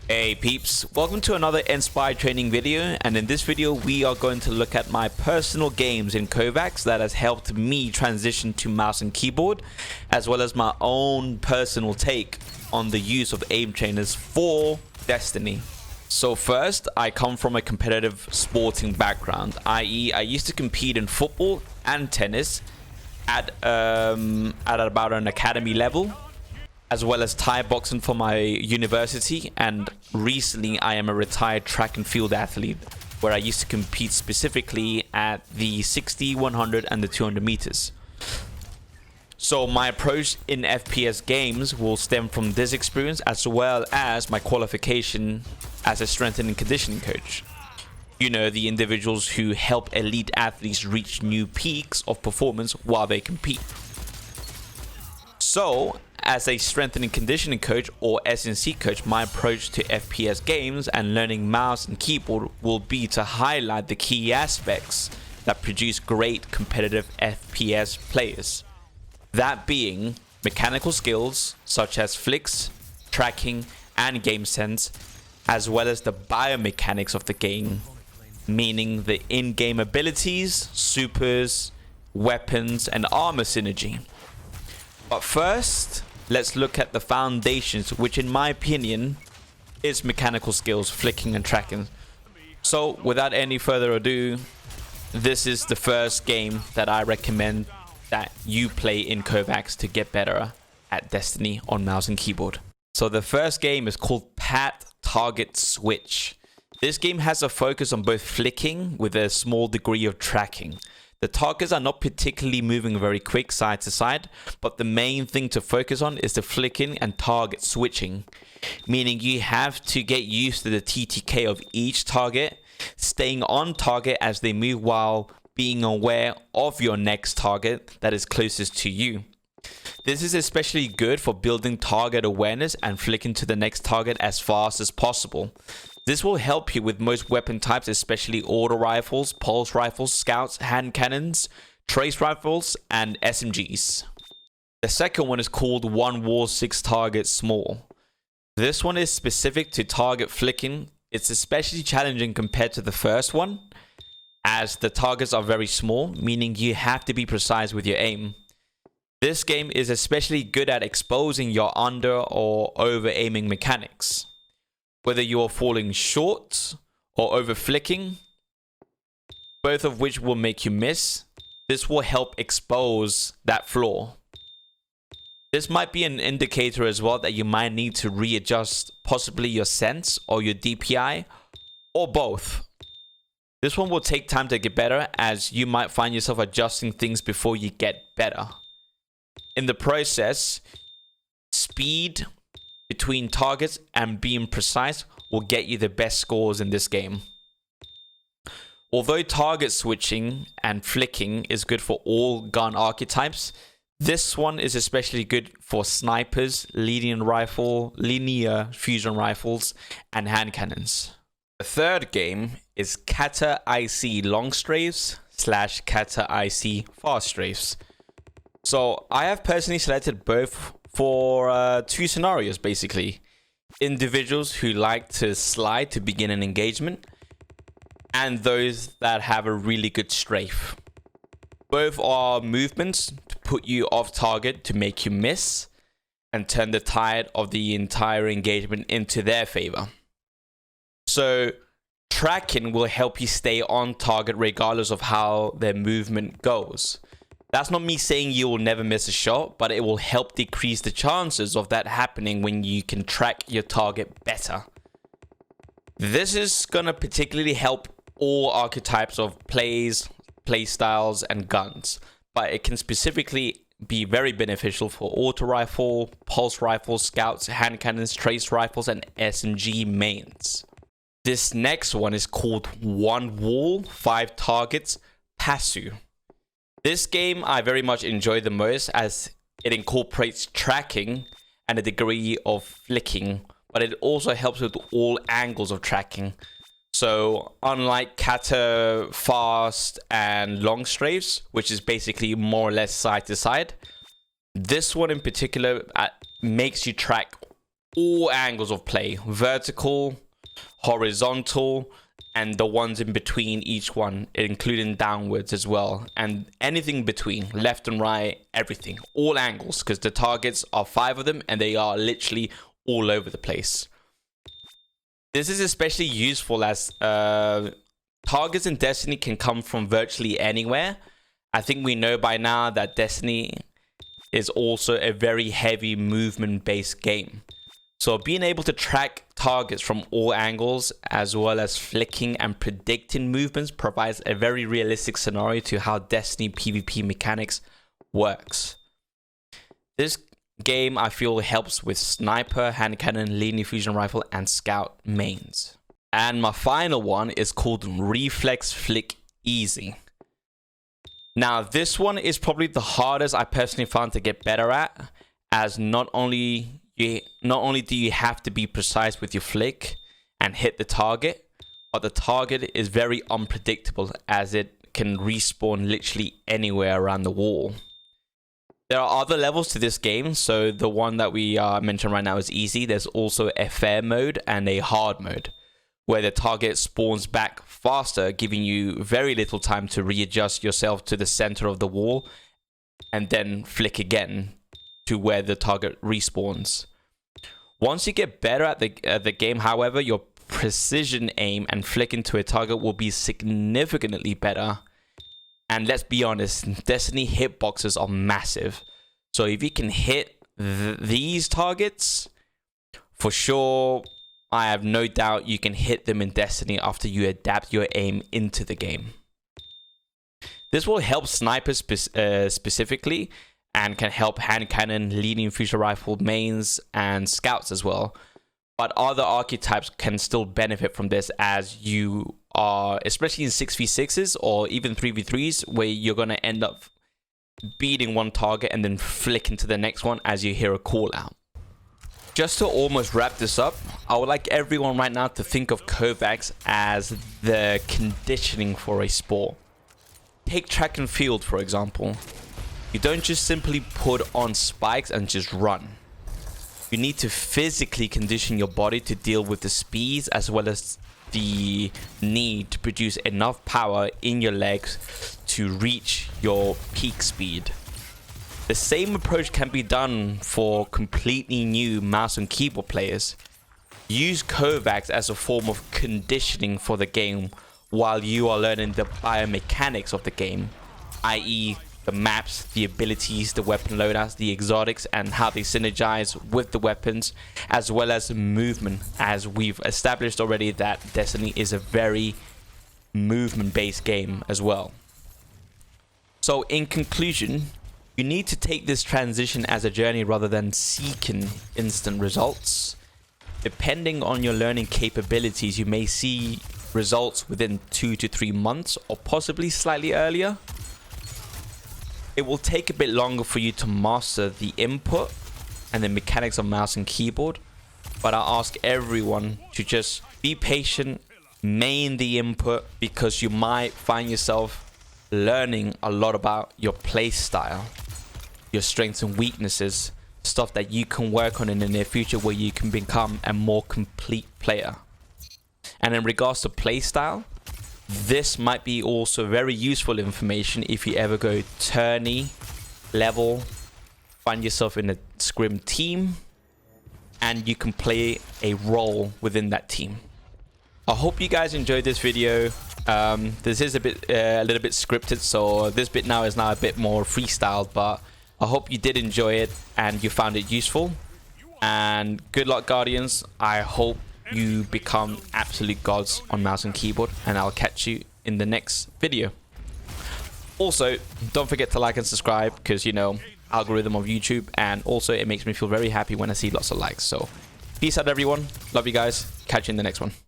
Hey peeps, welcome to another Inspired training video, and in this video we are going to look at my personal games in Kovaaks that has helped me transition to mouse and keyboard, as well as my own personal take on the use of aim trainers for Destiny. So first, I come from a competitive sporting background, i.e. I used to compete in football and tennis at about an academy level, as well as Thai boxing for my university, and recently I am a retired track and field athlete where I used to compete specifically at the 60, 100 and the 200 meters. So my approach in FPS games will stem from this experience, as well as my qualification as a strength and conditioning coach. You know, the individuals who help elite athletes reach new peaks of performance while they compete. So as a strength and conditioning coach, or S&C coach, my approach to FPS games and learning mouse and keyboard will be to highlight the key aspects that produce great competitive FPS players. That being mechanical skills such as flicks, tracking, and game sense, as well as the biomechanics of the game, meaning the in-game abilities, supers, weapons, and armor synergy. But first, let's look at the foundations, which in my opinion is mechanical skills, flicking and tracking. So without any further ado, this is the first game that I recommend that you play in Kovaaks to get better at Destiny on mouse and keyboard. So the first game is called Pat Target Switch. This game has a focus on both flicking with a small degree of tracking. The targets are not particularly moving very quick side to side, but the main thing to focus on is the flicking and target switching, meaning you have to get used to the TTK of each target, staying on target as they move while being aware of your next target that is closest to you. This is especially good for building target awareness and flicking to the next target as fast as possible. This will help you with most weapon types, especially auto rifles, pulse rifles, scouts, hand cannons, trace rifles, and SMGs. The second one is called One Wall 6 Target Small. This one is specific to target flicking. It's especially challenging compared to the first one, as the targets are very small, meaning you have to be precise with your aim. This game is especially good at exposing your under or over aiming mechanics. Whether you are falling short or over flicking, both of which will make you miss, this will help expose that flaw. This might be an indicator as well that you might need to readjust possibly your sense or your DPI, or both. This one will take time to get better, as you might find yourself adjusting things before you get better. In the process, speed between targets and being precise will get you the best scores in this game. Although target switching and flicking is good for all gun archetypes, this one is especially good for snipers, linear fusion rifles, and hand cannons. The third game is Kata IC long strafes / Kata IC fast strafes. So I have personally selected both for two scenarios basically. Individuals who like to slide to begin an engagement, and those that have a really good strafe. Both are movements to put you off target to make you miss and turn the tide of the entire engagement into their favor. So tracking will help you stay on target regardless of how their movement goes. That's not me saying you will never miss a shot, but it will help decrease the chances of that happening when you can track your target better. This is going to particularly help all archetypes of play styles, and guns, but it can specifically be very beneficial for auto rifle, pulse rifles, scouts, hand cannons, trace rifles, and SMG mains. This next one is called One Wall 5 Targets Pasu. This game I very much enjoy the most, as it incorporates tracking and a degree of flicking, but it also helps with all angles of tracking. So unlike Kata fast and long strafes, which is basically more or less side to side, this one in particular makes you track all angles of play, vertical, horizontal, and the ones in between each one, including downwards as well, and anything between, left and right, everything, all angles, because the targets are 5 of them and they are literally all over the place. This is especially useful as targets in Destiny can come from virtually anywhere. I think we know by now that Destiny is also a very heavy movement based game. So being able to track targets from all angles, as well as flicking and predicting movements, provides a very realistic scenario to how Destiny PvP mechanics works. This game, I feel, helps with sniper, hand cannon, linear fusion rifle, and scout mains. And my final one is called Reflex Flick Easy. Now, this one is probably the hardest I personally found to get better at, as not only do you have to be precise with your flick and hit the target, but the target is very unpredictable as it can respawn literally anywhere around the wall. There are other levels to this game, so the one that we mentioned right now is easy. There's also a fair mode and a hard mode, where the target spawns back faster, giving you very little time to readjust yourself to the center of the wall and then flick again to where the target respawns. Once you get better at the game, however, your precision aim and flick into a target will be significantly better. And let's be honest, Destiny hitboxes are massive. So if you can hit these targets, for sure, I have no doubt you can hit them in Destiny after you adapt your aim into the game. This will help snipers specifically, and can help hand cannon, linear fusion rifle mains, and scouts as well. But other archetypes can still benefit from this, as you are, especially in 6v6s or even 3v3s, where you're going to end up beating one target and then flicking to the next one as you hear a call out. Just to almost wrap this up, I would like everyone right now to think of Kovaaks as the conditioning for a sport. Take track and field, for example. You don't just simply put on spikes and just run. You need to physically condition your body to deal with the speeds, as well as the need to produce enough power in your legs to reach your peak speed. The same approach can be done for completely new mouse and keyboard players. Use Kovaaks as a form of conditioning for the game while you are learning the biomechanics of the game, i.e. the maps, the abilities, the weapon loadouts, the exotics, and how they synergize with the weapons, as well as movement, as we've established already that Destiny is a very movement-based game as well. So in conclusion, you need to take this transition as a journey rather than seeking instant results. Depending on your learning capabilities, you may see results within 2 to 3 months, or possibly slightly earlier. It will take a bit longer for you to master the input and the mechanics of mouse and keyboard, but I ask everyone to just be patient, main the input, because you might find yourself learning a lot about your play style, your strengths and weaknesses, stuff that you can work on in the near future where you can become a more complete player. And in regards to play style, this might be also very useful information if you ever go tourney level, find yourself in a scrim team, and you can play a role within that team. I hope you guys enjoyed this video. This is a little bit scripted, so this bit now is a bit more freestyle, but I hope you did enjoy it and you found it useful. And good luck, Guardians. I hope you become absolute gods on mouse and keyboard, and I'll catch you in the next video. Also, don't forget to like and subscribe, because, you know, algorithm of YouTube, and also it makes me feel very happy when I see lots of likes. So peace out, everyone. Love you guys. Catch you in the next one.